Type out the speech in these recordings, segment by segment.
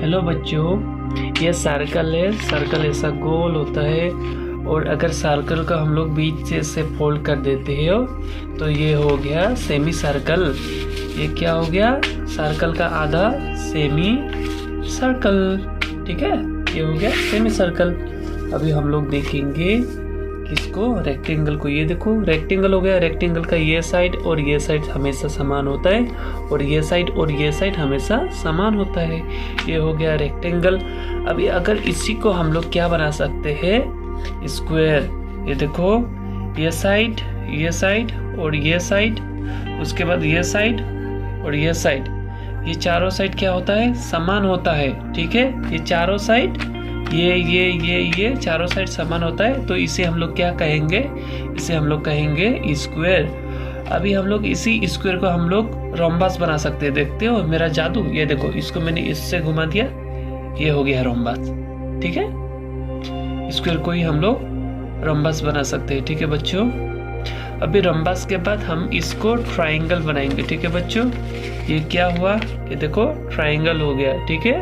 Hello बच्चों, ये circle है। सर्कल ऐसा गोल होता है और अगर सर्कल का हम लोग बीच से ऐसे फोल्ड कर देते हैं तो ये हो गया सेमी सर्कल। ये क्या हो गया? सर्कल का आधा सेमी सर्कल। ठीक है, ये हो गया सेमी सर्कल। अभी हम लोग देखेंगे किसको? रेक्टेंगल को। ये देखो रेक्टेंगल हो गया। रेक्टेंगल का ये साइड और ये साइड हमेशा समान होता है और ये साइड और ये साइड हमेशा समान होता है। ये हो गया रेक्टेंगल। अभी अगर इसी को हम लोग क्या बना सकते हैं? स्क्वायर। ये देखो ये साइड और ये साइड, उसके बाद ये साइड और ये साइड, ये चारों साइड क्या होता है? समान होता है। ठीक है, ये चारों साइड ये चारों साइड समान होता है, तो इसे हम लोग क्या कहेंगे? इसे हम लोग कहेंगे स्क्वायर। अभी हम लोग इसी स्क्वायर को हम लोग रोम्बस बना सकते हैं। देखते हो मेरा जादू? ये देखो, इसको मैंने इससे घुमा दिया, ये हो गया रोम्बस। ठीक है, स्क्वायर को ही हम लोग रोम्बस बना सकते हैं। ठीक है बच्चों, अभी रोम्बस के बाद हम इसको ट्राइंगल बनाएंगे। ठीक है बच्चों, ये क्या हुआ? ये देखो ट्राइंगल हो गया। ठीक है,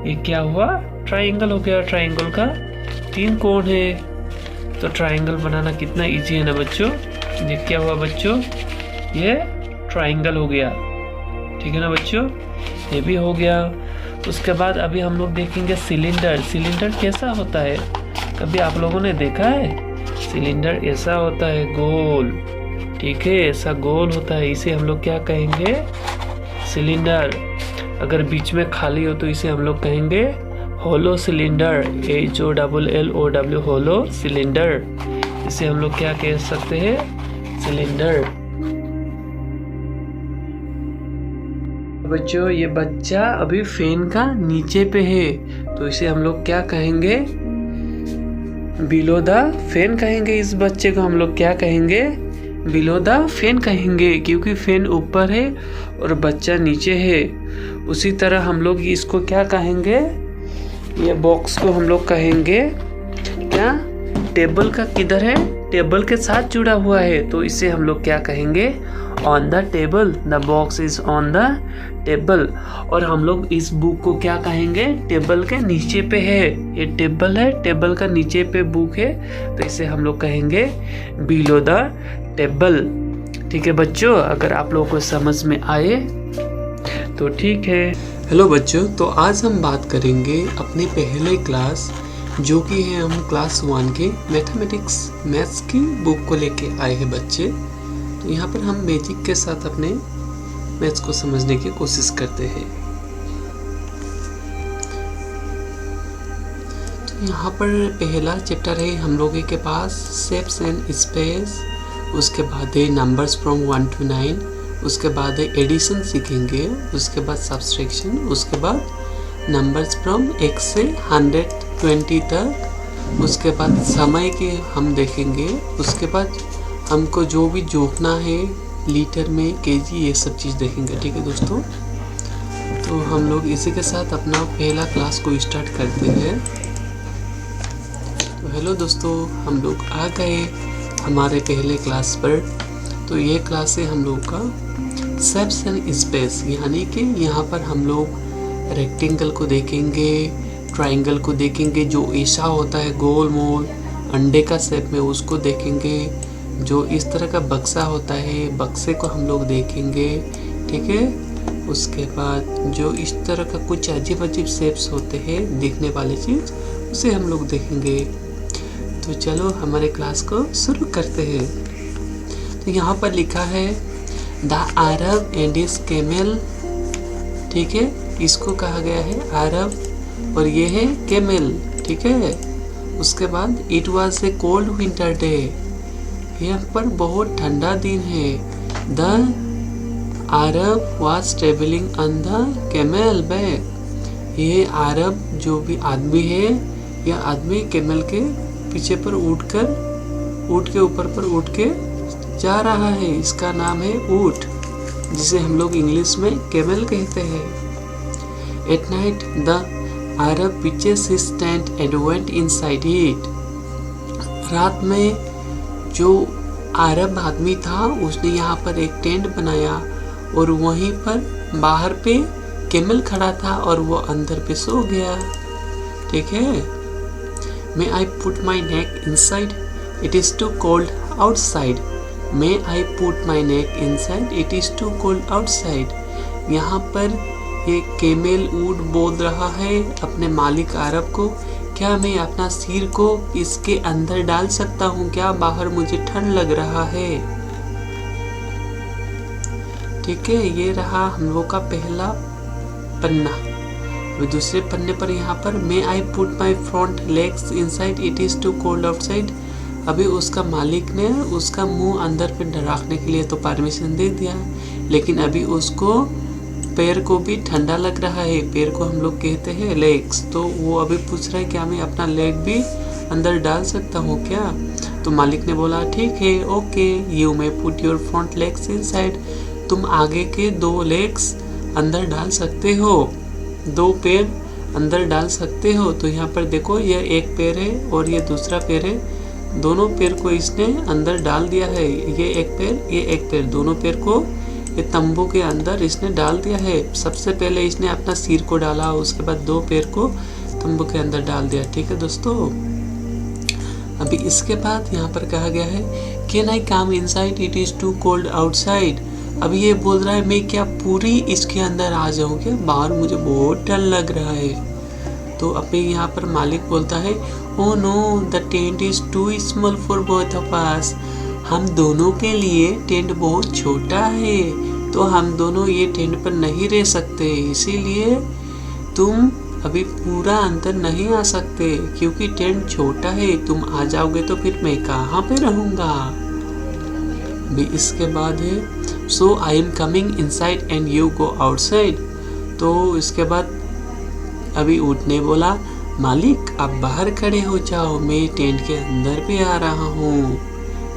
ये क्या हुआ? ट्राइंगल हो गया। ट्राइंगल का 3 कोण है, तो ट्राइंगल बनाना कितना इजी है ना बच्चों। ये क्या हुआ बच्चों? ये ट्राइंगल हो गया। ठीक है ना बच्चों, ये भी हो गया। उसके बाद अभी हम लोग देखेंगे सिलेंडर। सिलेंडर कैसा होता है? कभी आप लोगों ने देखा है? सिलेंडर ऐसा होता है गोल। ठीक है, ऐसा गोल होता है, इसे हम लोग क्या कहेंगे? सिलेंडर। अगर बीच में खाली हो तो इसे हम लोग कहेंगे hollow cylinder. HOLLO, hollow cylinder. इसे हम लोग क्या कह सकते हैं? सिलेंडर। बच्चों, ये बच्चा अभी फैन का नीचे पे है, तो इसे हम लोग क्या कहेंगे? बिलो द फैन कहेंगे। इस बच्चे को हम लोग क्या कहेंगे? बिलो द फैन कहेंगे, क्योंकि फैन ऊपर है और बच्चा नीचे है। उसी तरह हम लोग इसको क्या कहेंगे? ये बॉक्स को हम लोग कहेंगे क्या? टेबल का किधर है? टेबल के साथ जुड़ा हुआ है, तो इसे हम लोग क्या कहेंगे? On the table. The box is on the table. और हम लोग इस बुक को क्या कहेंगे? टेबल के नीचे पे है। ये टेबल है, टेबल का नीचे पे बुक है, तो इसे हम लोग कहेंगे बिलो द टेबल। ठीक है बच्चों, अगर आप लोगों को समझ में आए तो ठीक है। हेलो बच्चों, तो आज हम बात करेंगे अपने पहले क्लास, जो कि है हम क्लास 1 के मैथ्स की बुक को लेके आए हैं बच्चे। तो यहाँ पर हम मैजिक के साथ अपने मैथ्स को समझने की कोशिश करते हैं। तो यहाँ पर पहला चैप्टर है हम लोगों के पास शेप्स एंड स्पेस। उसके बाद है नंबर्स फ्रॉम 1 to 9। उसके बाद है एडिशन सीखेंगे। उसके बाद सब्सट्रैक्शन। उसके बाद नंबर्स फ्रॉम 1 से 120 तक। उसके बाद समय के हम देखेंगे। उसके बाद हमको जो भी जोखना है लीटर में, केजी, ये सब चीज़ देखेंगे। ठीक है दोस्तों, तो हम लोग इसी के साथ अपना पहला क्लास को स्टार्ट करते हैं। तो हेलो दोस्तों, हम लोग आ गए हमारे पहले क्लास पर। तो ये क्लास है हम लोग का शेप्स एंड स्पेस, यानी कि यहाँ पर हम लोग रेक्टेंगल को देखेंगे, ट्राइंगल को देखेंगे जो ऐसा होता है गोल मोल अंडे का शेप में, उसको देखेंगे। जो इस तरह का बक्सा होता है, बक्से को हम लोग देखेंगे। ठीक है, उसके बाद जो इस तरह का कुछ अजीब अजीब शेप्स होते हैं दिखने वाली चीज़, उसे हम लोग देखेंगे। तो चलो हमारे क्लास को शुरू करते हैं। तो यहाँ पर लिखा है the Arab and his camel. ठीक है, इसको कहा गया है अरब और ये है कैमल। ठीक है, उसके बाद it was a cold winter day. यहाँ पर बहुत ठंडा दिन है। The Arab was travelling on the camel back. ये अरब जो भी आदमी है, यह आदमी कैमल के पीछे पर ऊँट के ऊपर पर उठ के जा रहा है। इसका नाम है ऊँट, जिसे हम लोग इंग्लिश में कैमल कहते हैं। At night the Arab pitches his tent and went inside it. रात में जो अरब आदमी था उसने यहाँ पर एक टेंट बनाया और वहीं पर बाहर पे कैमल खड़ा था और वो अंदर पे सो गया। ठीक है। May I put my neck inside? It is too cold outside. May I put my neck inside? It is too cold outside. यहाँ पर ये केमेल ऊँट बोल रहा है अपने मालिक अरब को, क्या मैं अपना सिर को इसके अंदर डाल सकता हूँ क्या? बाहर मुझे ठंड लग रहा है। ठीक है, ये रहा हम लोग का पहला पन्ना। दूसरे पन्ने पर यहाँ पर may I put my front legs inside it is too cold outside. अभी उसका मालिक ने उसका मुंह अंदर पे रखने के लिए तो परमिशन दे दिया, लेकिन अभी उसको पैर को भी ठंडा लग रहा है। पैर को हम लोग कहते हैं लेग्स। तो वो अभी पूछ रहा है क्या मैं अपना लेग भी अंदर डाल सकता हूँ क्या? तो मालिक ने बोला ठीक है, okay, you may put your front legs inside. तुम आगे के 2 लेग्स अंदर डाल सकते हो, 2 पैर अंदर डाल सकते हो। तो यहाँ पर देखो ये एक पैर है और ये दूसरा पैर है, दोनों पैर को इसने अंदर डाल दिया है। ये एक पैर, ये एक पैर, दोनों पैर को ये तंबू के अंदर इसने डाल दिया है। सबसे पहले इसने अपना सिर को डाला, उसके बाद 2 पैर को तंबू के अंदर डाल दिया। ठीक है दोस्तों। अभी इसके बाद यहाँ पर कहा गया है can I come inside it is too cold outside. अभी ये बोल रहा है मैं क्या पूरी इसके अंदर आ जाऊं क्या? बाहर मुझे बहुत डर लग रहा है। तो अभी यहाँ पर मालिक बोलता है oh no the tent is too small for both of us. हम दोनों के लिए टेंट बहुत छोटा है, तो हम दोनों ये टेंट पर नहीं रह सकते, इसीलिए तुम अभी पूरा अंदर नहीं आ सकते क्योंकि टेंट छोटा है। तुम आ जाओगे तो फिर मैं कहाँ पे रहूँगा? भी इसके बाद है so I am coming inside and you go outside. तो इसके बाद अभी ऊँट ने बोला मालिक आप बाहर खड़े हो जाओ, मैं टेंट के अंदर पे आ रहा हूँ।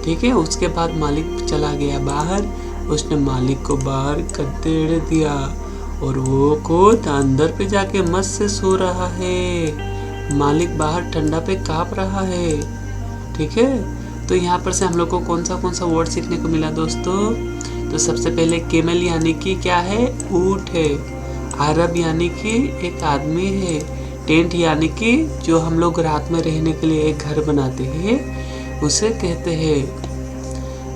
ठीक है। उसके बाद मालिक चला गया बाहर, उसने मालिक को बाहर कर दिया और वो खुद अंदर पे जाके मस्त से सो रहा है। मालिक बाहर ठंडा पे काँप रहा है। ठीक है। तो यहाँ पर से हम लोग को कौन सा वर्ड सीखने को मिला दोस्तों? तो सबसे पहले केमल यानी कि क्या है? ऊँट है। अरब यानी कि एक आदमी है। टेंट यानी कि जो हम लोग रात में रहने के लिए एक घर बनाते हैं उसे कहते हैं।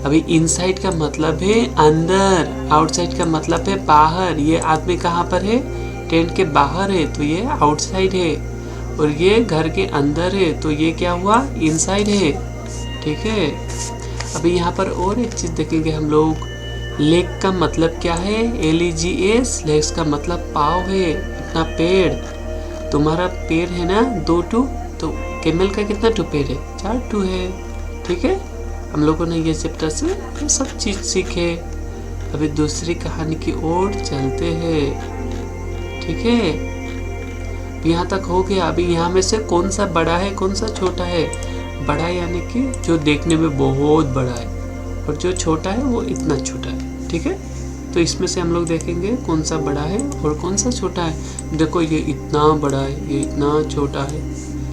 अभी इनसाइड का मतलब है अंदर, आउटसाइड का मतलब है बाहर। ये आदमी कहाँ पर है? टेंट के बाहर है, तो ये आउटसाइड है। और ये घर के अंदर है, तो ये क्या हुआ? इनसाइड है। ठीक है। अभी यहाँ पर और एक चीज देखेंगे हम लोग। लेग का मतलब क्या है? LEGS। लेग्स का मतलब पाँव है, अपना पैर। तुम्हारा पैर है ना 2 टू, तो कैमल का कितना टू पैर है? 4 टू है। ठीक है। हम लोगों ने ये चैप्टर से सब चीज सीखे। अभी दूसरी कहानी की ओर चलते हैं। ठीक है। यहाँ तक हो गया। अभी यहाँ में से कौन सा बड़ा है, कौन सा छोटा है? बड़ा यानी कि जो देखने में बहुत बड़ा है, और जो छोटा है वो इतना छोटा है। ठीक है। तो इसमें से हम लोग देखेंगे कौन सा बड़ा है और कौन सा छोटा है। देखो ये इतना बड़ा है, ये इतना छोटा है,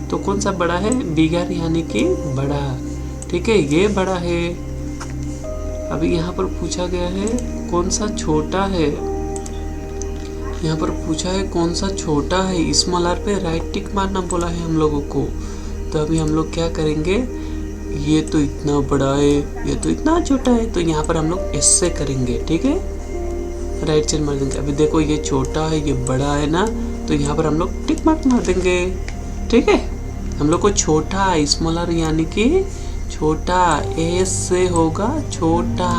तो कौन सा बड़ा है? बिगर यानी कि बड़ा। ठीक है, ये बड़ा है। अभी यहाँ पर पूछा गया है कौन सा छोटा है। यहाँ पर पूछा है कौन सा छोटा है। स्मॉल आर पे राइट टिक मारना बोला है हम लोगों को। तो अभी हम लोग क्या करेंगे? ये तो इतना बड़ा है, ये तो इतना छोटा है, तो यहाँ पर हम लोग ऐसे करेंगे। ठीक है। राइट साइड मार देंगे। अभी देखो ये छोटा है, ये बड़ा है ना, तो यहाँ पर हम लोग टिक मार्क मार देंगे। ठीक है। हम लोग को छोटा, स्मॉलर यानी कि छोटा, एस से होगा छोटा,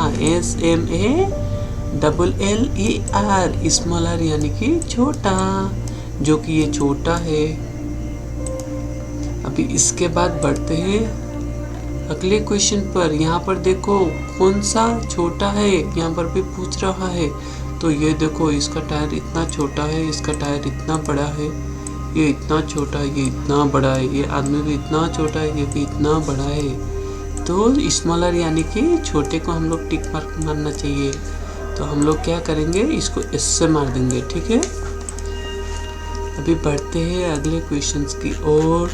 SMALLER। स्मॉलर यानी कि छोटा, जो कि ये छोटा है। अभी इसके बाद बढ़ते हैं अगले क्वेश्चन पर। यहाँ पर देखो कौन सा छोटा है, यहाँ पर भी पूछ रहा है। तो ये देखो इसका टायर इतना छोटा है, इसका टायर इतना बड़ा है, ये इतना छोटा है, ये इतना बड़ा है, ये आदमी भी इतना छोटा है, ये भी इतना बड़ा है। तो स्मॉलर यानी कि छोटे को हम लोग टिक मार्क मारना चाहिए। तो हम लोग क्या करेंगे? इसको इससे मार देंगे। ठीक है। अभी बढ़ते हैं अगले क्वेश्चंस की ओर।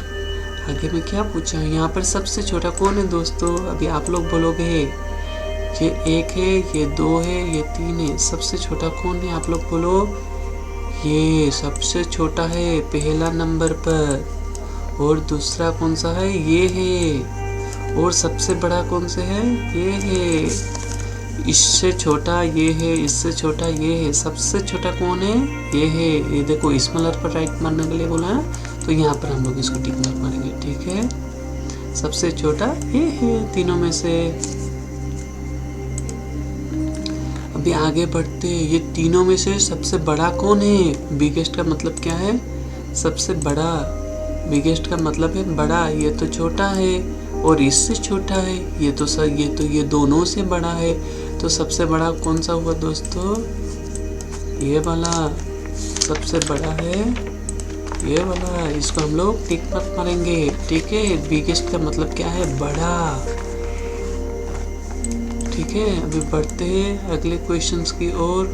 आगे में क्या पूछा है? यहाँ पर सबसे छोटा कौन है दोस्तों? अभी आप लोग बोलोगे ये 1 है, ये 2 है, ये 3 है। सबसे छोटा कौन है? आप लोग बोलो ये सबसे छोटा है पहला नंबर पर। और दूसरा कौन सा है? ये है। और सबसे बड़ा कौन से है? ये है। इससे छोटा ये है, इससे छोटा ये है, सबसे छोटा कौन है? ये है। ये देखो स्मॉलर पर राइट मारने के लिए बोला है, तो यहाँ पर हम लोग इसको टिक मार्क मारेंगे। ठीक है, सबसे छोटा ये है तीनों में से। अभी आगे बढ़ते, ये तीनों में से सबसे बड़ा कौन है? बिगेस्ट का मतलब क्या है? सबसे बड़ा। बिगेस्ट का मतलब है बड़ा। ये तो छोटा है और इससे छोटा है, ये तो ये दोनों से बड़ा है। तो सबसे बड़ा कौन सा हुआ दोस्तों? ये वाला सबसे बड़ा है, ये वाला। इसको हम लोग टिक मार्क मारेंगे। ठीक है, बिगेस्ट का मतलब क्या है? बड़ा। ठीक है, अभी बढ़ते हैं अगले क्वेश्चंस की ओर।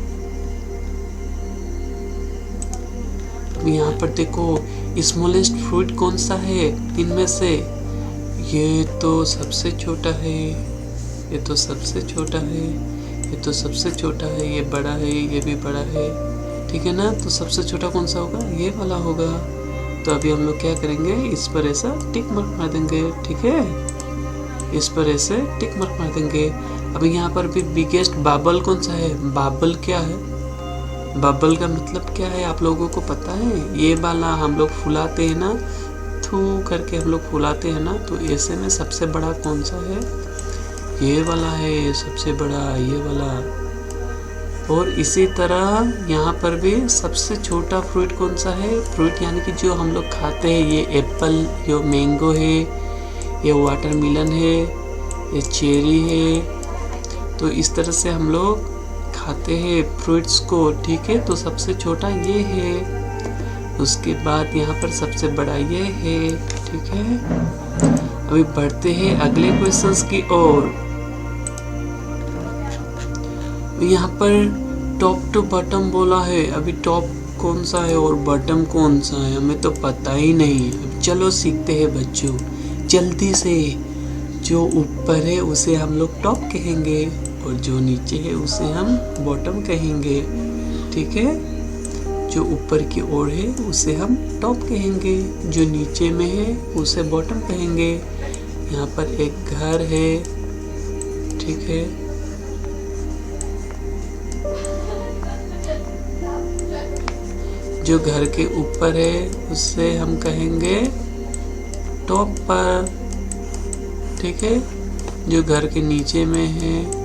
यहाँ पर देखो स्मॉलेस्ट फ्रूट कौन सा है इनमें से? ये तो सबसे छोटा है, ये तो सबसे छोटा है, ये तो सबसे छोटा है, ये बड़ा है, ये भी बड़ा है। ठीक है ना, तो सबसे छोटा कौन सा होगा? ये वाला होगा। तो अभी हम लोग क्या करेंगे, इस पर ऐसा टिक मार्क मार देंगे। ठीक है, इस पर ऐसे टिक मार्क मार देंगे। अभी यहाँ पर भी बिगेस्ट बाबल कौन सा है? बाबल क्या है? बबल का मतलब क्या है आप लोगों को पता है? ये वाला हम लोग फुलाते हैं ना, थू करके हम लोग फुलाते हैं ना, तो ऐसे में सबसे बड़ा कौन सा है? ये वाला है सबसे बड़ा, ये वाला। और इसी तरह यहाँ पर भी सबसे छोटा फ्रूट कौन सा है? फ्रूट यानी कि जो हम लोग खाते हैं, ये एप्पल, ये मैंगो है, ये वाटरमेलन है, ये चेरी है। तो इस तरह से हम लोग खाते हैं फ्रूट्स को। ठीक है, तो सबसे छोटा ये है, उसके बाद यहाँ पर सबसे बड़ा ये है। ठीक है, अभी बढ़ते हैं अगले क्वेश्चंस की ओर। यहाँ पर टॉप टू बॉटम बोला है। अभी टॉप कौन सा है और बॉटम कौन सा है हमें तो पता ही नहीं है। चलो सीखते हैं बच्चों जल्दी से। जो ऊपर है उसे हम लोग टॉप कहेंगे और जो नीचे है उसे हम बॉटम कहेंगे। ठीक है, जो ऊपर की ओर है उसे हम टॉप कहेंगे, जो नीचे में है उसे बॉटम कहेंगे। यहाँ पर एक घर है। ठीक है, जो घर के ऊपर है उसे हम कहेंगे टॉप पर। ठीक है, जो घर के नीचे में है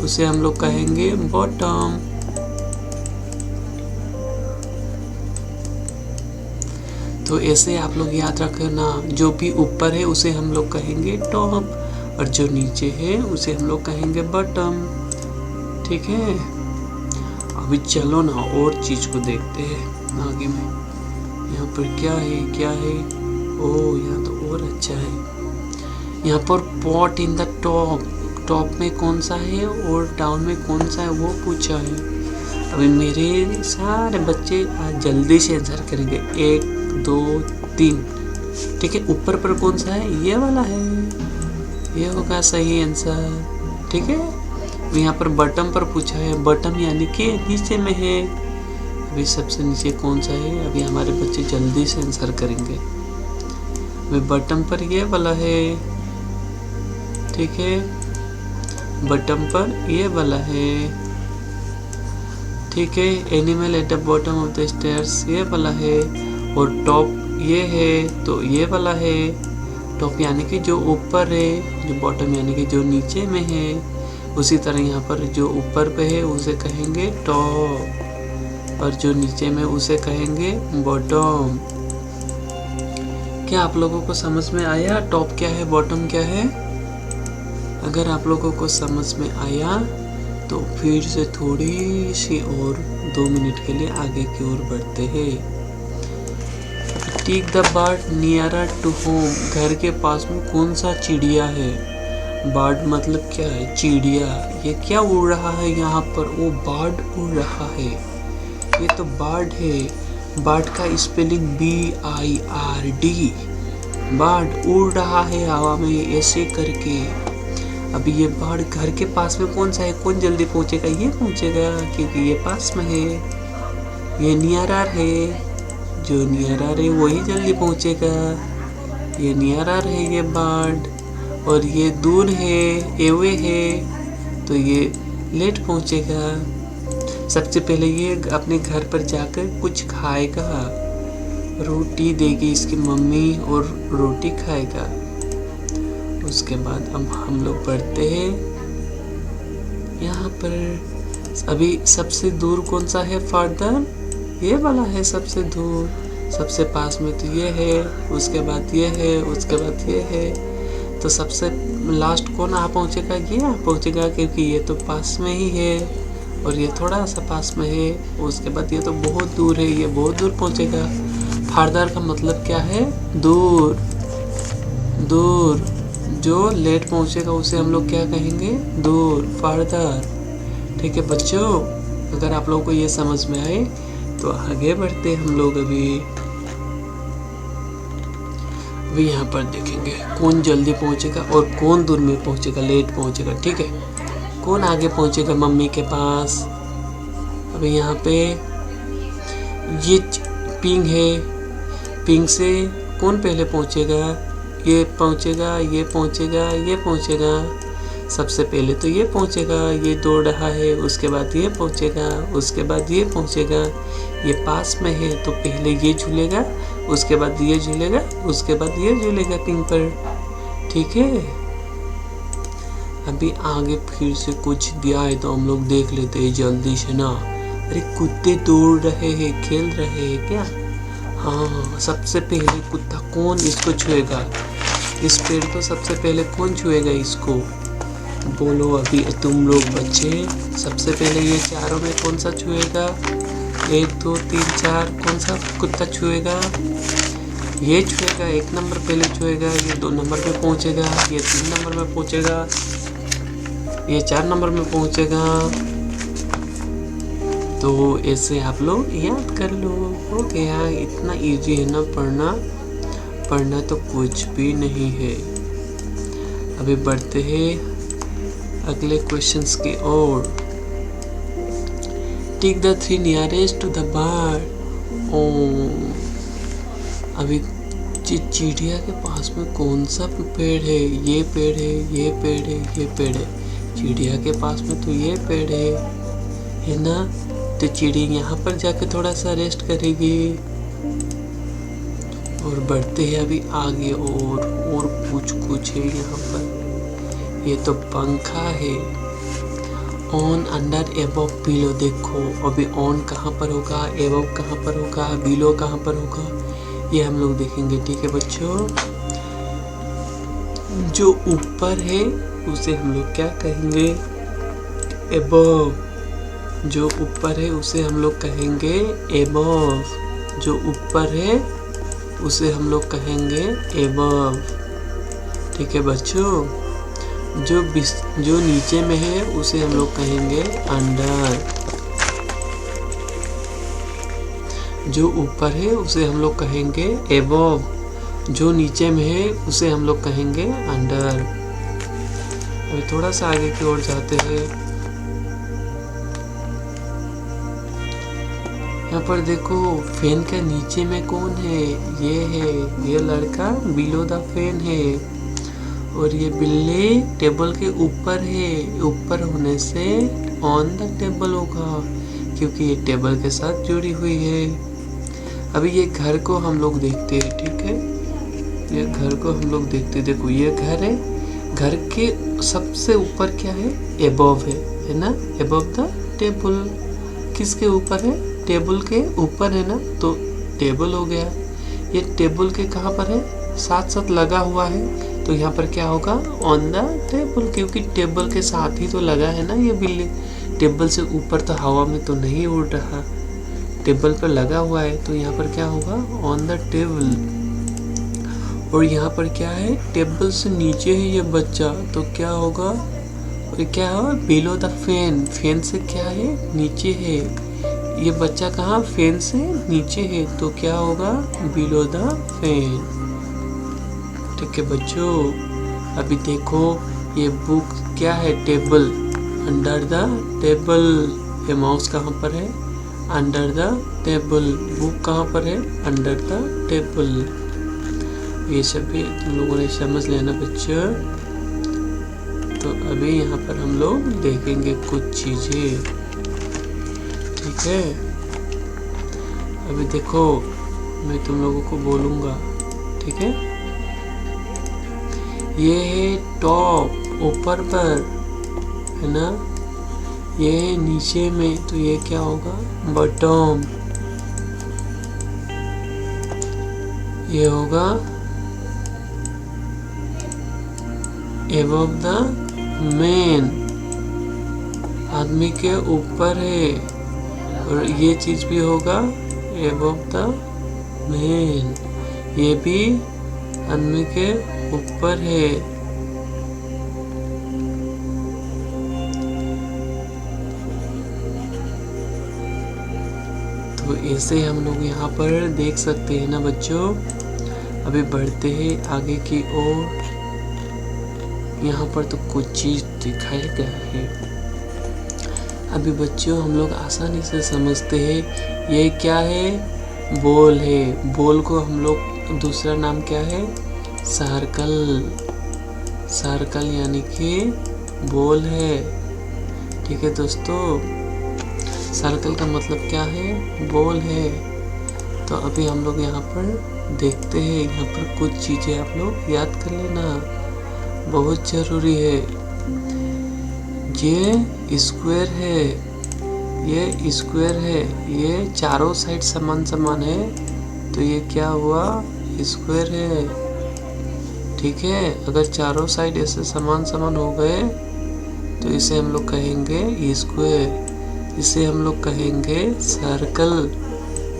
उसे हम लोग कहेंगे बॉटम। तो ऐसे आप लोग याद रखना, जो भी ऊपर है उसे हम लोग कहेंगे टॉप और जो नीचे है उसे हम लोग कहेंगे बॉटम। ठीक है, अभी चलो ना और चीज को देखते हैं आगे में। यहाँ पर क्या है, क्या है? ओ, यहाँ तो और अच्छा है। यहाँ पर pot in the top, top में कौन सा है और डाउन में कौन सा है वो पूछा है। अभी मेरे सारे बच्चे आज जल्दी से आंसर करेंगे। 1 2 3। ठीक है, ऊपर पर कौन सा है? ये वाला है, ये होगा सही आंसर। ठीक है, यहाँ पर बॉटम पर पूछा है। बॉटम यानी कि नीचे में है। अभी सबसे नीचे कौन सा है? अभी हमारे बच्चे जल्दी से आंसर करेंगे। अभी बॉटम पर ये वाला है। ठीक है, बॉटम पर ये वाला है। ठीक है, animal at the bottom of the stairs ये वाला है। और टॉप ये है तो ये वाला है। टॉप यानी कि जो ऊपर है, जो बॉटम यानी कि जो नीचे में है। उसी तरह यहाँ पर जो ऊपर पे है उसे कहेंगे टॉप और जो नीचे में उसे कहेंगे बॉटम। क्या आप लोगों को समझ में आया टॉप क्या है, बॉटम क्या है? अगर आप लोगों को समझ में आया तो फिर से थोड़ी सी और 2 मिनट के लिए आगे की ओर बढ़ते हैं। Take the bird nearer to home, घर के पास में कौन सा चिड़िया है? बर्ड मतलब क्या है? चिड़िया। ये क्या उड़ रहा है यहाँ पर? वो बर्ड उड़ रहा है, ये तो बर्ड है। बर्ड का स्पेलिंग BIRD। बर्ड उड़ रहा है हवा में ऐसे करके। अभी ये बर्ड घर के पास में कौन सा है? कौन जल्दी पहुंचेगा? ये पहुंचेगा क्योंकि ये पास में है। ये नियर आर है, जो नियर आर है वही जल्दी पहुंचेगा। ये नियर आर है ये बर्ड, और ये दूर है एवे है, तो ये लेट पहुंचेगा। सबसे पहले ये अपने घर पर जाकर कुछ खाएगा, रोटी देगी इसकी मम्मी और रोटी खाएगा। उसके बाद अब हम लोग पढ़ते हैं यहाँ पर। अभी सबसे दूर कौन सा है फादर? ये वाला है सबसे दूर। सबसे पास में तो ये है, उसके बाद ये है, उसके बाद ये है। तो सबसे लास्ट कौन आ पहुंचेगा? ये आ पहुंचेगा, क्योंकि ये तो पास में ही है और ये थोड़ा सा पास में है। उसके बाद ये तो बहुत दूर है, ये बहुत दूर पहुंचेगा। फारदर का मतलब क्या है? दूर। दूर। जो लेट पहुंचेगा उसे हम लोग क्या कहेंगे? दूर, फारदर। ठीक है बच्चों, अगर आप लोगों को ये समझ में आए तो आगे बढ़ते हम लोग। अभी यहाँ पर देखेंगे कौन जल्दी पहुंचेगा और कौन दूर में पहुंचेगा, लेट पहुंचेगा। ठीक है, कौन आगे पहुंचेगा मम्मी के पास? अभी यहाँ पे ये पिंग है, पिंग से कौन पहले पहुंचेगा? ये पहुंचेगा, ये पहुंचेगा, ये पहुंचेगा। सबसे पहले तो ये पहुंचेगा, ये दौड़ रहा है। उसके बाद ये पहुंचेगा, उसके बाद ये पहुंचेगा। ये पास में है तो पहले ये झूलेगा, उसके बाद ये झूलेगा, उसके बाद ये झूलेगा पिंग पर। ठीक है, अभी आगे फिर से कुछ दिया है तो हम लोग देख लेते हैं जल्दी से ना। अरे कुत्ते दौड़ रहे हैं, खेल रहे हैं क्या? हाँ, सबसे पहले कुत्ता कौन इसको छुएगा? इस पेड़ को सबसे पहले कौन छुएगा इसको? बोलो अभी तुम लोग बच्चे। सबसे पहले ये चारों में कौन सा छुएगा? 1 2 3 4 कौन सा कुत्ता छुएगा? ये छुएगा, 1 नंबर पहले छुएगा। ये 2 नंबर पे पहुंचेगा, ये 3 नंबर में पहुंचेगा, ये 4 नंबर में पहुंचेगा। तो ऐसे आप लोग याद कर लो। हो गया, इतना इजी है ना पढ़ना। पढ़ना तो कुछ भी नहीं है। अभी बढ़ते हैं अगले क्वेश्चंस की ओर। Tick the 3 nearest to the bird. अभी चिड़िया के पास में कौन सा पेड़ है? ये पेड़ है, ये पेड़ है, ये पेड़ है। चिड़िया के पास में तो ये पेड़ है ना? तो चिड़िया यहाँ पर जाके थोड़ा सा रेस्ट करेगी। और बढ़ते हैं अभी आगे और कुछ है यहाँ पर। ये तो पंखा है। On, under, above, below. देखो अभी ऑन कहाँ पर होगा, एबव कहाँ पर होगा, बिलो कहाँ पर होगा, ये हम लोग देखेंगे। ठीक है बच्चों, जो ऊपर है उसे हम लोग क्या कहेंगे? एबव। जो ऊपर है उसे हम लोग कहेंगे एबव। जो ऊपर है उसे हम लोग कहेंगे एबव। ठीक है बच्चों, जो नीचे में है उसे हम लोग कहेंगे अंडर। जो ऊपर है उसे हम लोग कहेंगे एबव। जो नीचे में है उसे हम लोग कहेंगे अंडर। अभी थोड़ा सा आगे की ओर जाते हैं। यहाँ पर देखो, फैन के नीचे में कौन है? ये है, ये लड़का बिलो द फैन है। और ये बिल्ली टेबल के ऊपर है। ऊपर होने से ऑन द टेबल होगा, क्योंकि ये टेबल के साथ जुड़ी हुई है। अभी ये घर को हम लोग देखते हैं। ठीक है, ये घर को हम लोग देखते हैं। देखो ये घर है, घर के सबसे ऊपर क्या है? एबव है ना? Above the table. किसके ऊपर है? टेबल के ऊपर है ना, तो टेबल हो गया। ये टेबल के कहाँ पर है? साथ साथ लगा हुआ है, तो यहाँ पर क्या होगा? ऑन द टेबल, क्योंकि टेबल के साथ ही तो लगा है ना ये बिल्ली। टेबल से ऊपर तो हवा में तो नहीं उड़ रहा, टेबल पर लगा हुआ है, तो यहाँ पर क्या होगा? On the table. और यहाँ पर क्या है? टेबल से नीचे है ये बच्चा, तो क्या होगा? और क्या होगा? Below the fan. फैन से क्या है? नीचे है। ये बच्चा कहाँ? फैन से नीचे है, तो क्या होगा? Below the fan. ठीक है बच्चों, अभी देखो ये बुक क्या है? Table, under the table. ये माउस कहाँ पर है? Under the table. बुक कहाँ पर है? Under the table. ये सब भी तुम लोगों ने समझ लेना बच्चों। तो अभी यहाँ पर हम लोग देखेंगे कुछ चीजें, ठीक है। अभी देखो मैं तुम लोगों को बोलूंगा, ठीक है। ये है टॉप, ऊपर पर है ना। ये है नीचे में, तो ये क्या होगा? बॉटम। ये होगा above द मेन, आदमी के ऊपर है। और ये चीज भी होगा above द मेन, ये भी आदमी के ऊपर है। तो ऐसे हम लोग यहाँ पर देख सकते हैं ना बच्चों। अभी बढ़ते हैं आगे की ओर। यहाँ पर तो कुछ चीज दिखाया गया है। अभी बच्चों हम लोग आसानी से समझते हैं ये क्या है? बॉल है। बॉल को हम लोग दूसरा नाम क्या है? सर्कल। सर्कल यानी कि बॉल है, ठीक है दोस्तों। सर्कल का मतलब क्या है? बॉल है। तो अभी हम लोग यहाँ पर देखते हैं, यहाँ पर कुछ चीजें आप लोग याद कर लेना, बहुत जरूरी है। ये स्क्वायर है, ये स्क्वायर है, ये चारों साइड समान समान है, तो ये क्या हुआ? स्क्वायर है, ठीक है। अगर चारों साइड ऐसे समान समान हो गए तो इसे हम लोग कहेंगे स्क्वायर। इसे हम लोग कहेंगे सर्कल।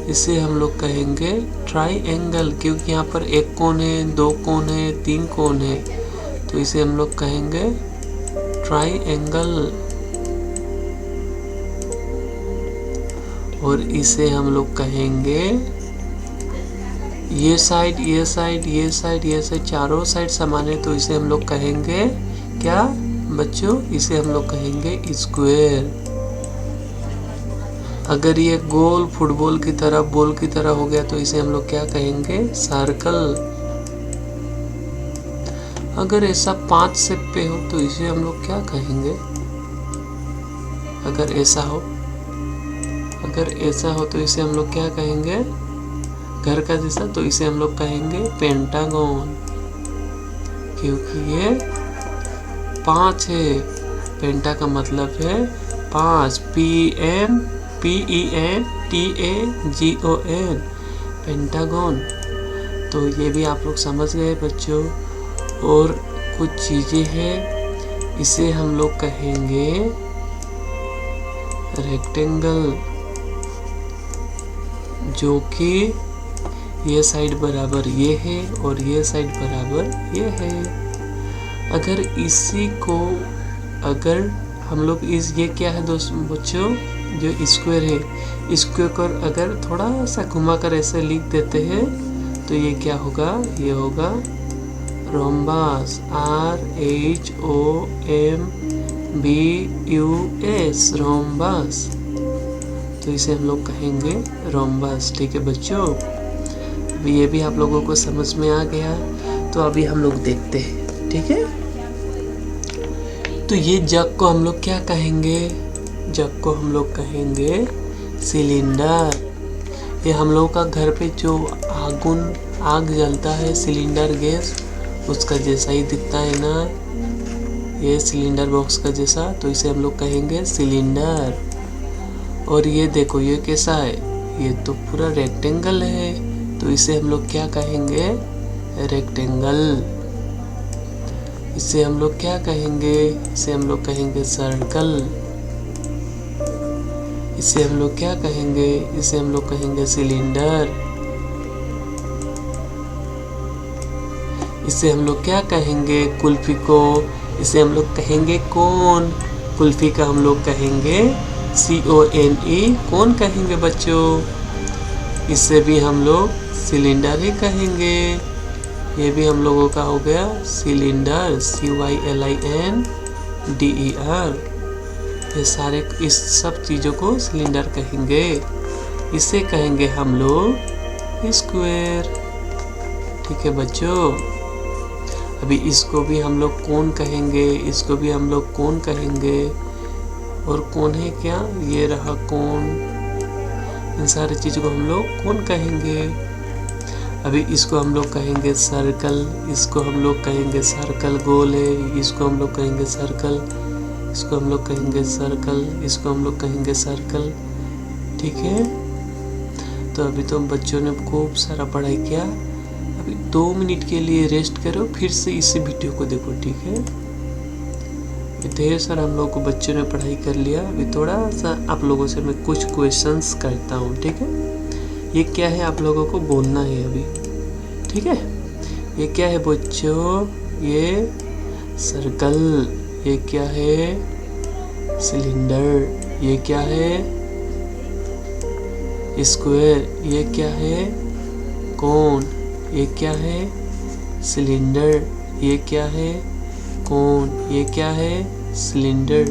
इसे हम लोग कहेंगे ट्राइएंगल, क्योंकि यहाँ पर एक कोण है, दो कोण है, तीन कोण है, तो इसे हम लोग कहेंगे ट्राइएंगल। और इसे हम लोग कहेंगे ये साइड, ये साइड, ये साइड, ये साइड, चारों साइड समान है, तो इसे हम लोग कहेंगे क्या बच्चों? इसे हम लोग कहेंगे स्क्वायर। अगर ये गोल फुटबॉल की तरह, बॉल की तरह हो गया तो इसे हम लोग क्या कहेंगे? सर्कल। अगर ऐसा 5 शेप पे हो तो इसे हम लोग क्या कहेंगे? अगर ऐसा हो, अगर ऐसा हो तो इसे हम लोग क्या कहेंगे? घर का जैसा, तो इसे हम लोग कहेंगे पेंटागन, क्योंकि ये 5 है। पेंटा का मतलब है 5, PENTAGON, पेंटागन। तो ये भी आप लोग समझ गए बच्चों। और कुछ चीजें हैं, इसे हम लोग कहेंगे रेक्टेंगल, जो कि ये साइड बराबर ये है और ये साइड बराबर ये है। अगर इसी को, अगर हम लोग ये क्या है दोस्तों बच्चों? जो स्क्वायर है, स्क्वायर को अगर थोड़ा सा घुमा कर ऐसे लिख देते हैं तो ये क्या होगा? ये होगा रोम्बस, RHOMBUS, रोम्बस। तो इसे हम लोग कहेंगे रोम्बस, ठीक है बच्चों। ये भी आप लोगों को समझ में आ गया। तो अभी हम लोग देखते हैं, ठीक है। तो ये जग को हम लोग क्या कहेंगे? जग को हम लोग कहेंगे सिलेंडर। ये हम लोग का घर पे जो आग जलता है, सिलेंडर गैस, उसका जैसा ही दिखता है ना, ये सिलेंडर बॉक्स का जैसा, तो इसे हम लोग कहेंगे सिलेंडर। और ये देखो ये कैसा है? ये तो पूरा रेक्टेंगल है, तो इसे हम लोग क्या कहेंगे? रेक्टेंगल। इसे हम लोग क्या कहेंगे? इसे हम लोग कहेंगे सर्कल। इसे हम लोग क्या कहेंगे? इसे हम लोग कहेंगे सिलेंडर। इसे हम लोग क्या कहेंगे? कुल्फी को, इसे हम लोग कहेंगे कोन। कुल्फी का हम लोग कहेंगे CONE, कौन कहेंगे बच्चों? इसे भी हम लोग सिलेंडर ही कहेंगे। ये भी हम लोगों का हो गया सिलेंडर, CYLINDER। ये सारे इस सब चीज़ों को सिलेंडर कहेंगे। इसे कहेंगे हम लोग स्क्वायर। ठीक है बच्चों, अभी इसको भी हम लोग कोन कहेंगे, इसको भी हम लोग कोन कहेंगे। और कोन है क्या, ये रहा कोन। इन सारी चीज़ों को हम लोग कोन कहेंगे। अभी इसको हम लोग कहेंगे सर्कल, इसको हम लोग कहेंगे सर्कल गोल है, इसको हम लोग कहेंगे सर्कल, इसको हम लोग कहेंगे सर्कल, इसको हम लोग कहेंगे सर्कल। ठीक है, तो अभी तो बच्चों ने खूब सारा पढ़ाई किया। अभी 2 मिनट के लिए रेस्ट करो, फिर से इसी वीडियो को देखो। ठीक है, ढेर सारा हम लोगों को बच्चों ने पढ़ाई कर लिया। अभी थोड़ा सा आप लोगों से मैं कुछ क्वेश्चंस करता हूँ। ठीक है, ये क्या है आप लोगों को बोलना है अभी। ठीक है, ये क्या है बच्चों, ये सर्कल। ये क्या है, सिलेंडर। ये क्या है, स्क्वायर। ये क्या है, कोन। ये क्या है, सिलेंडर। ये क्या है, कोन। ये क्या है, सिलेंडर।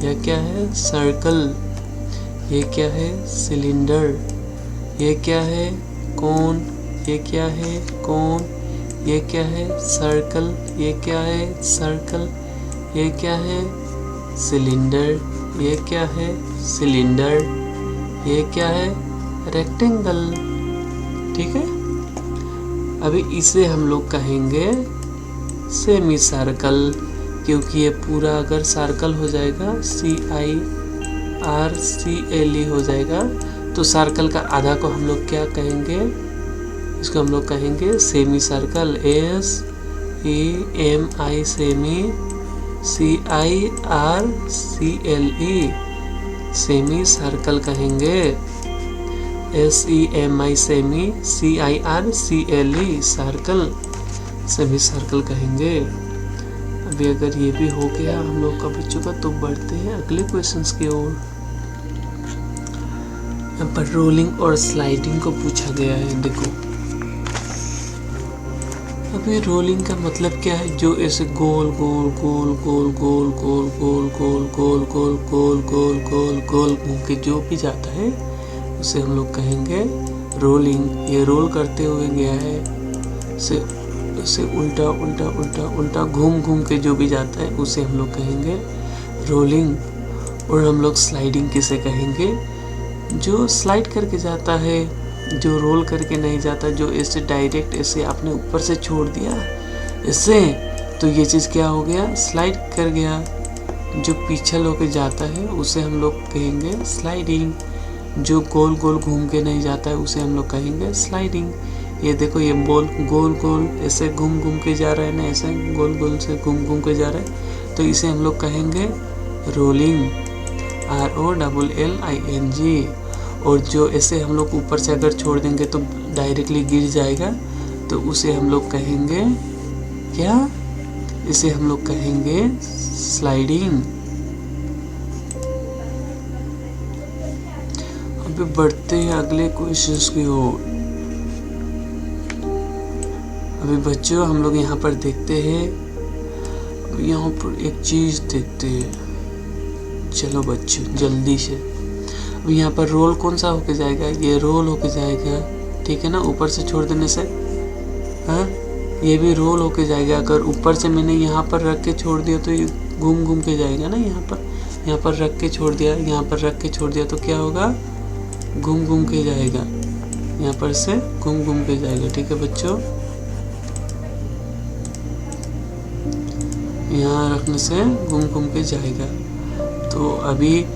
यह क्या है, सर्कल। ये क्या है, सिलेंडर। ये क्या है, कोन। ये क्या है, कोन। ये क्या है, सर्कल। ये क्या है, सर्कल। ये क्या है, सिलेंडर। ये क्या है, सिलेंडर। ये क्या है, रेक्टेंगल। ठीक है, अभी इसे हम लोग कहेंगे सेमी सर्कल, क्योंकि ये पूरा अगर सर्कल हो जाएगा CIRCLE हो जाएगा, तो सर्कल का आधा को हम लोग क्या कहेंगे, इसको हम लोग कहेंगे semi circle. SEMI semi, CIRCLE semi circle कहेंगे। SEMI semi, CIRCLE circle, semi circle कहेंगे। अभी अगर ये भी हो गया हम लोग का बच्चों का, तो बढ़ते हैं अगले क्वेश्चंस की ओर। यहाँ पर रोलिंग और स्लाइडिंग को पूछा गया है। देखो अभी रोलिंग का मतलब क्या है, जो ऐसे गोल गोल गोल गोल गोल गोल गोल गोल गोल गोल गोल गोल गोल गोल घूम के जो भी जाता है उसे हम लोग कहेंगे रोलिंग। ये रोल करते हुए गया है, उसे उल्टा उल्टा उल्टा उल्टा घूम घूम के जो भी जाता है उसे हम लोग कहेंगे रोलिंग। और हम लोग स्लाइडिंग किसे कहेंगे, जो स्लाइड करके जाता है, जो रोल करके नहीं जाता, जो ऐसे डायरेक्ट ऐसे आपने ऊपर से छोड़ दिया ऐसे, तो ये चीज़ क्या हो गया, स्लाइड कर गया। जो पीछे होके जाता है उसे हम लोग कहेंगे स्लाइडिंग। जो गोल गोल घूम के नहीं जाता है उसे हम लोग कहेंगे स्लाइडिंग। ये देखो ये बॉल गोल गोल ऐसे घूम घूम के जा रहा है ना, ऐसे गोल गोल से घूम घूम के जा रहा है, तो इसे हम लोग कहेंगे रोलिंग, ROLLING। और जो ऐसे हम लोग ऊपर से अगर छोड़ देंगे तो डायरेक्टली गिर जाएगा, तो उसे हम लोग कहेंगे क्या, इसे हम लोग कहेंगे स्लाइडिंग। अभी बढ़ते हैं अगले क्वेश्चंस की ओर। अभी बच्चों हम लोग यहाँ पर देखते हैं, यहाँ पर एक चीज देखते हैं। चलो बच्चों जल्दी से। अब यहाँ पर रोल कौन सा होके जाएगा, ये रोल होके जाएगा, ठीक है ना, ऊपर से छोड़ देने से। हाँ, ये भी रोल होके जाएगा। अगर ऊपर से मैंने यहाँ पर रख के छोड़ दिया तो ये घूम घूम के जाएगा ना, यहाँ पर रख के छोड़ दिया, यहाँ पर रख के छोड़ दिया तो क्या होगा, घूम घूम के जाएगा, यहाँ पर से घूम घूम के जाएगा। ठीक है बच्चों, यहाँ रखने से घूम घूम के जाएगा। तो अभी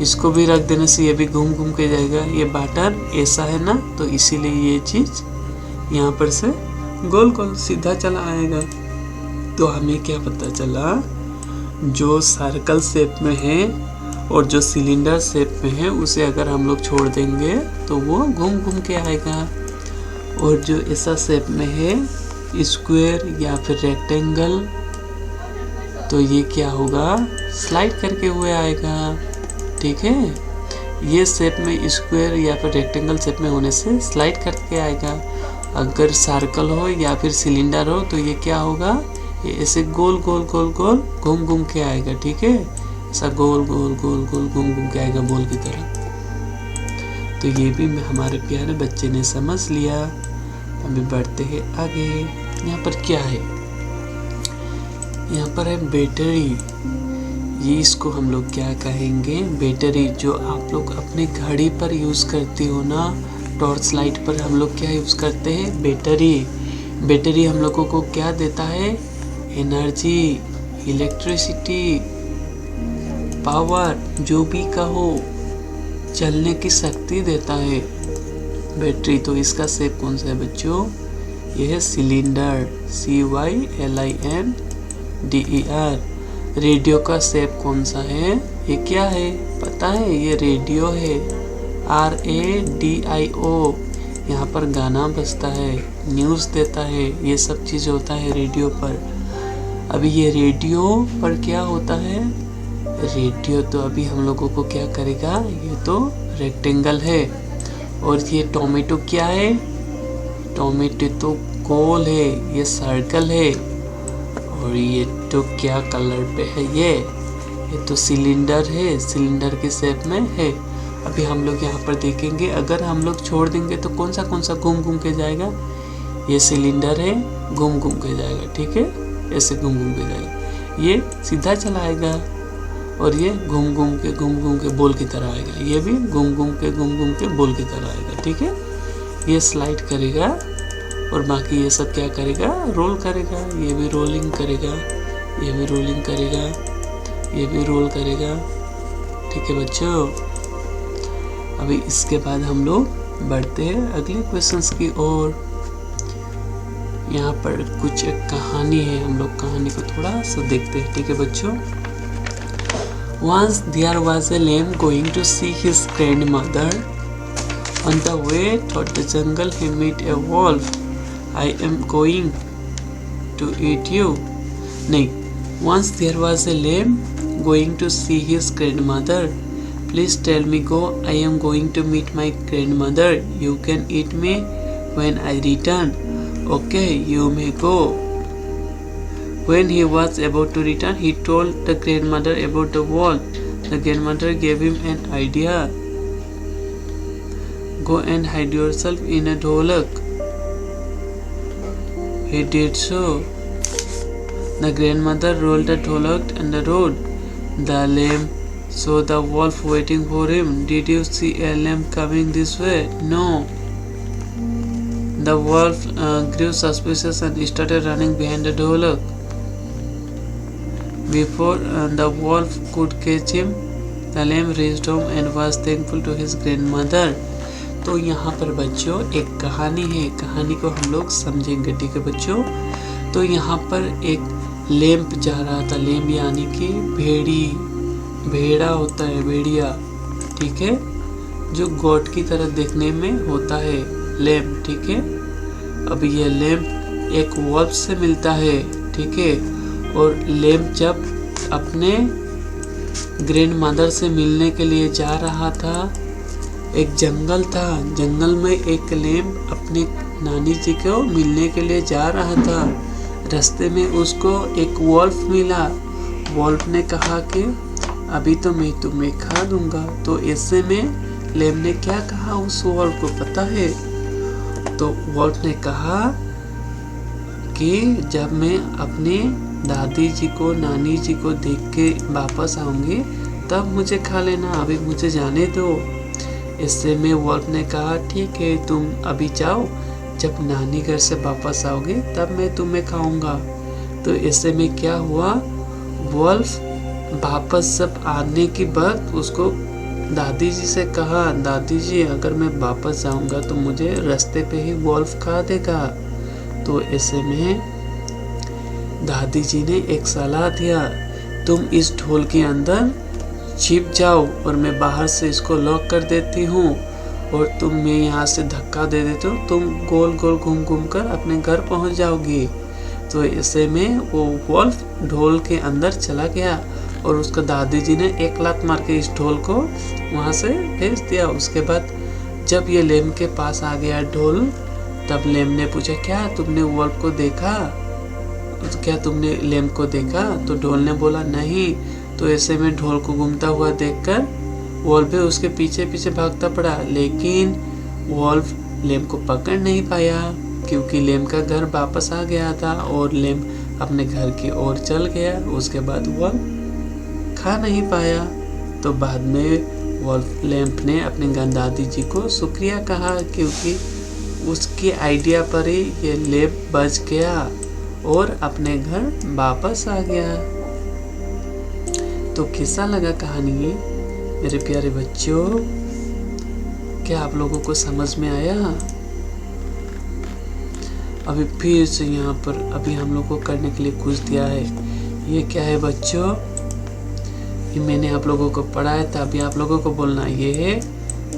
इसको भी रख देने से ये भी घूम घूम के जाएगा। ये बैटर ऐसा है ना, तो इसीलिए ये चीज यहाँ पर से गोल गोल सीधा चला आएगा। तो हमें क्या पता चला, जो सर्कल शेप में है और जो सिलेंडर शेप में है उसे अगर हम लोग छोड़ देंगे तो वो घूम घूम के आएगा। और जो ऐसा शेप में है, स्क्वायर या फिर रेक्टेंगल, तो ये क्या होगा, स्लाइड करके हुए आएगा। ठीक है, ये शेप में स्क्वायर या फिर रेक्टेंगल शेप में होने से स्लाइड करके आएगा। अगर सर्कल हो या फिर सिलेंडर हो तो ये क्या होगा, ये ऐसे गोल गोल गोल गोल घूम घूम के आएगा। ठीक है, ऐसा गोल गोल गोल गोल घूम घूम के आएगा बॉल की तरह। तो ये भी हमारे प्यारे बच्चे ने समझ लिया। अभी बढ़ते हैं आगे। यहाँ पर क्या है? यहाँ पर है बैटरी। ये इसको हम लोग क्या कहेंगे? बैटरी। जो आप लोग अपने घड़ी पर यूज करते हो ना, टॉर्च लाइट पर हम लोग क्या यूज करते हैं? बैटरी। बैटरी हम लोगों को क्या देता है? एनर्जी, इलेक्ट्रिसिटी, पावर, जो भी कहो, चलने की शक्ति देता है बैटरी। तो इसका शेप कौन सा है बच्चों? यह है सिलेंडर, CYLINDER। रेडियो का शेप कौन सा है? ये क्या है पता है? ये रेडियो है, RADIO। यहाँ पर गाना बजता है, न्यूज़ देता है, ये सब चीज़ होता है रेडियो पर। अभी ये रेडियो पर क्या होता है? रेडियो तो अभी हम लोगों को क्या करेगा? ये तो रेक्टेंगल है। और ये टोमेटो क्या है? टोमेटो तो गोल है, ये सर्कल है। और ये तो क्या कलर पे है? ये तो सिलेंडर है, सिलेंडर के शेप में है। अभी हम लोग यहाँ पर देखेंगे, अगर हम लोग छोड़ देंगे तो कौन सा घूम घूम के जाएगा? ये सिलेंडर है, घूम घूम के जाएगा, ठीक है, ऐसे घूम घूम के जाएगा। ये सीधा चलाएगा और ये घूम घूम के बॉल की तरह आएगा। ये भी घूम घूम के बॉल की तरह आएगा, ठीक है। ये स्लाइड करेगा और बाकी ये सब क्या करेगा? रोल करेगा। ये भी रोलिंग करेगा, ये भी रोलिंग करेगा, ये भी रोल करेगा, ठीक है बच्चों। अभी इसके बाद हम लोग बढ़ते हैं अगले क्वेश्चंस की ओर। यहाँ पर कुछ एक कहानी है, हम लोग कहानी को थोड़ा सा देखते हैं, ठीक है बच्चों। Once there was a lamb going to see his grandmother. On the way through the jungle he met a wolf. I am going to eat you. नहीं, once there was a lamb going to see his grandmother. Please tell me go. I am going to meet my grandmother. You can eat me when I return. Okay, you may go. When he was about to return, he told the grandmother about the wolf. The grandmother gave him an idea. Go and hide yourself in a dholak. He did so. The grandmother rolled the dholak on the road. The lamb saw the wolf waiting for him. Did you see a lamb coming this way? No. The wolf grew suspicious and started running behind the dholak. Before the wolf could catch him, the lamb reached home and was thankful to his grandmother. तो यहाँ पर बच्चों एक कहानी है, कहानी को हम लोग समझेंगे, ठीक है बच्चों। तो यहाँ पर एक लैम्प जा रहा था, लैम्प यानी कि भेड़ा होता है, भेड़िया, ठीक है, जो गोट की तरह देखने में होता है लैम्प, ठीक है। अब ये लैम्प एक वॉल्फ से मिलता है, ठीक है। और लैम्प जब अपने ग्रैंड मदर से मिलने के लिए जा रहा था, एक जंगल था, जंगल में एक लैम्प अपने नानी जी को मिलने के लिए जा रहा था। रास्ते में उसको एक वॉल्फ मिला। वॉल्फ ने कहा कि अभी तो मैं तुम्हें खा दूंगा। तो ऐसे में लैम्प ने क्या कहा उस वॉल्फ को पता है? तो वॉल्फ ने कहा कि जब मैं अपने दादी जी को, नानी जी को देख के वापस आऊंगी तब मुझे खा लेना, अभी मुझे जाने दो। इससे में वॉल्फ ने कहा ठीक है, तुम अभी जाओ, जब नानी घर से वापस आओगे तब मैं तुम्हें खाऊंगा। तो ऐसे में क्या हुआ, वॉल्फ वापस जब आने के बाद उसको दादी जी से कहा, दादी जी अगर मैं वापस जाऊंगा तो मुझे रास्ते पे ही वॉल्फ खा देगा। तो ऐसे में दादी जी ने एक सलाह दिया, तुम इस ढोल के अंदर छिप जाओ और मैं बाहर से इसको लॉक कर देती हूँ, और तुम मैं यहाँ से धक्का दे देती हूँ, तुम गोल गोल घूम घूम कर अपने घर पहुँच जाओगी। तो ऐसे में वो वॉल्फ ढोल के अंदर चला गया और उसका दादी जी ने एक लात मार के इस ढोल को वहाँ से भेज दिया। उसके बाद जब ये लैम्प के पास आ गया ढोल, तब लैम्प ने पूछा क्या तुमने वॉल्फ को देखा, क्या तुमने लैम्प को देखा? तो ढोल ने बोला नहीं। तो ऐसे में ढोल को घूमता हुआ देखकर वॉल्फ उसके पीछे पीछे भागता पड़ा, लेकिन वॉल्फ लेम को पकड़ नहीं पाया क्योंकि लेम का घर वापस आ गया था और लेम अपने घर की ओर चल गया। उसके बाद वॉल्फ खा नहीं पाया। तो बाद में वॉल्फ लेम्प ने अपनी गंदादी जी को शुक्रिया कहा क्योंकि उसकी आइडिया पर ही ये लेम्प बच गया और अपने घर वापस आ गया। तो कैसा लगा कहानी मेरे प्यारे बच्चों? क्या आप लोगों को समझ में आया? अभी फिर से यहाँ पर अभी हम लोग को करने के लिए कुछ दिया है। ये क्या है बच्चों? ये मैंने आप लोगों को पढ़ाया था। अभी आप लोगों को बोलना ये है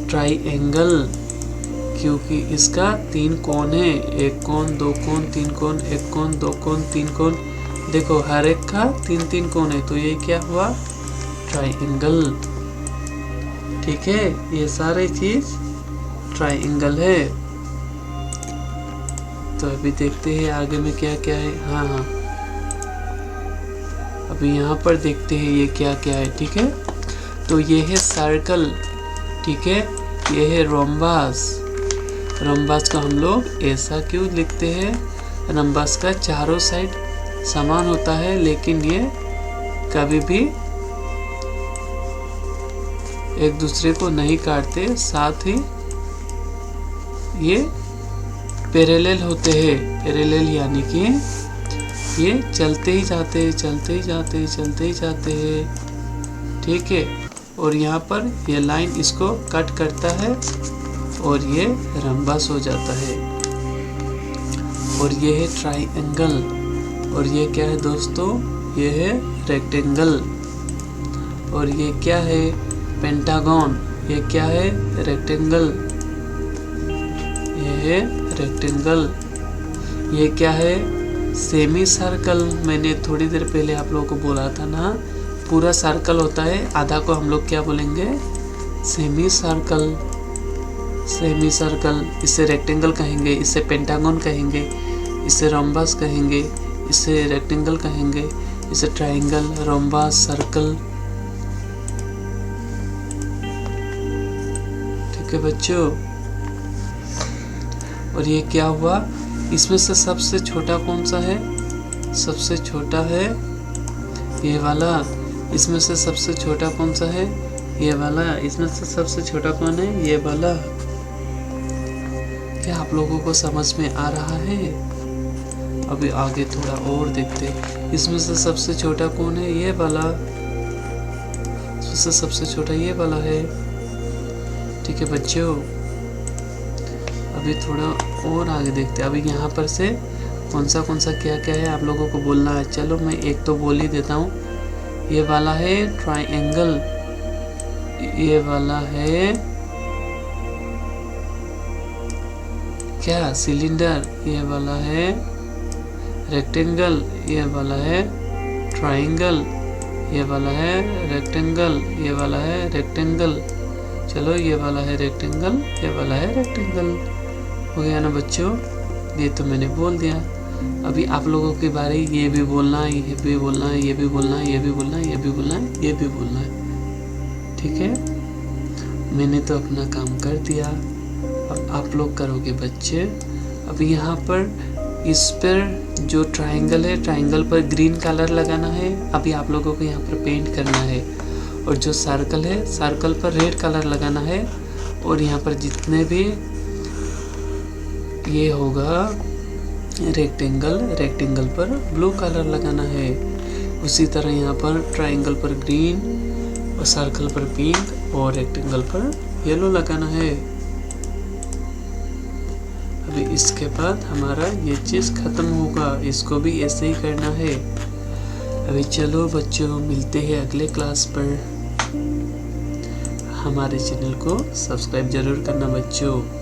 ट्राइएंगल, क्योंकि इसका 3 कोण है। 1 कोण, 2 कोण, 3 कोण, 1 कोण, 2 कोण, 3 कोण। देखो हर एक का 3-3 कोण है, तो ये क्या हुआ? ट्राइएंगल। ठीक है, ये सारी चीज ट्राइएंगल है। तो अभी देखते हैं आगे में क्या क्या है। हाँ, अभी यहाँ पर देखते हैं ये क्या क्या है। ठीक है, तो ये है सर्कल। ठीक है, ये है रोम्बस। रोम्बस को हम लोग ऐसा क्यों लिखते हैं? रोम्बस का चारों साइड समान होता है, लेकिन ये कभी भी एक दूसरे को नहीं काटते, साथ ही ये पैरेलल होते हैं। पैरेलल यानी कि ये चलते ही जाते हैं, चलते ही जाते हैं, चलते ही जाते हैं। ठीक है, और यहाँ पर ये लाइन इसको कट करता है और ये रोम्बस हो जाता है। और ये है ट्राइएंगल। और ये क्या है दोस्तों? ये है रेक्टेंगल। और ये क्या है? पेंटागन। ये क्या है? रेक्टेंगल। ये है रेक्टेंगल। ये क्या है? Semi circle. मैंने थोड़ी देर पहले आप लोगों को बोला था ना, पूरा सर्कल होता है, आधा को हम लोग क्या बोलेंगे? Semi circle. Semi circle. इसे रेक्टेंगल कहेंगे, इसे पेंटागन कहेंगे, इसे रोम्बस कहेंगे, इसे रेक्टेंगल कहेंगे, इसे ट्राइंगल, रोम्बस, सर्कल। ठीक है बच्चों, और ये क्या हुआ? इसमें से सबसे छोटा कौन सा है? सबसे छोटा है ये वाला। इसमें से सबसे छोटा कौन सा है? ये वाला। इसमें से सबसे छोटा कौन है? ये वाला। क्या आप लोगों को समझ में आ रहा है? अभी आगे थोड़ा और देखते हैं। इसमें से सबसे छोटा कौन है? ये वाला। इसमें से सबसे छोटा ये वाला है। ठीक है बच्चों, अभी थोड़ा और आगे देखते हैं। अभी यहाँ पर से कौन सा क्या क्या है आप लोगों को बोलना है। चलो मैं एक तो बोल ही देता हूँ। ये वाला है ट्राइएंगल, ये वाला है क्या? सिलेंडर। ये वाला है रेक्टेंगल, ये वाला है ट्राइएंगल, ये वाला है रेक्टेंगल, ये वाला है रेक्टेंगल। चलो ये वाला है रेक्टेंगल, ये वाला है रेक्टेंगल। हो गया ना बच्चों? ये तो मैंने बोल दिया। अभी आप लोगों की बारी, ये भी बोलना है, ये भी बोलना है, ये भी बोलना है, ये भी बोलना है, ये भी बोलना है, ये भी बोलना है। ठीक है, मैंने तो अपना काम कर दिया, अब आप लोग करोगे बच्चे। अभी यहाँ पर इस पर जो ट्राइंगल है, ट्राइंगल पर ग्रीन कलर लगाना है। अभी आप लोगों को यहाँ पर पेंट करना है। और जो सर्कल है, सर्कल पर रेड कलर लगाना है। और यहाँ पर जितने भी ये होगा रेक्टेंगल, रेक्टेंगल पर ब्लू कलर लगाना है। उसी तरह यहाँ पर ट्राइंगल पर ग्रीन और सर्कल पर पिंक और रेक्टेंगल पर येलो लगाना है। अभी इसके बाद हमारा ये चीज़ खत्म होगा, इसको भी ऐसे ही करना है। अभी चलो बच्चों, मिलते हैं अगले क्लास पर। हमारे चैनल को सब्सक्राइब जरूर करना बच्चों।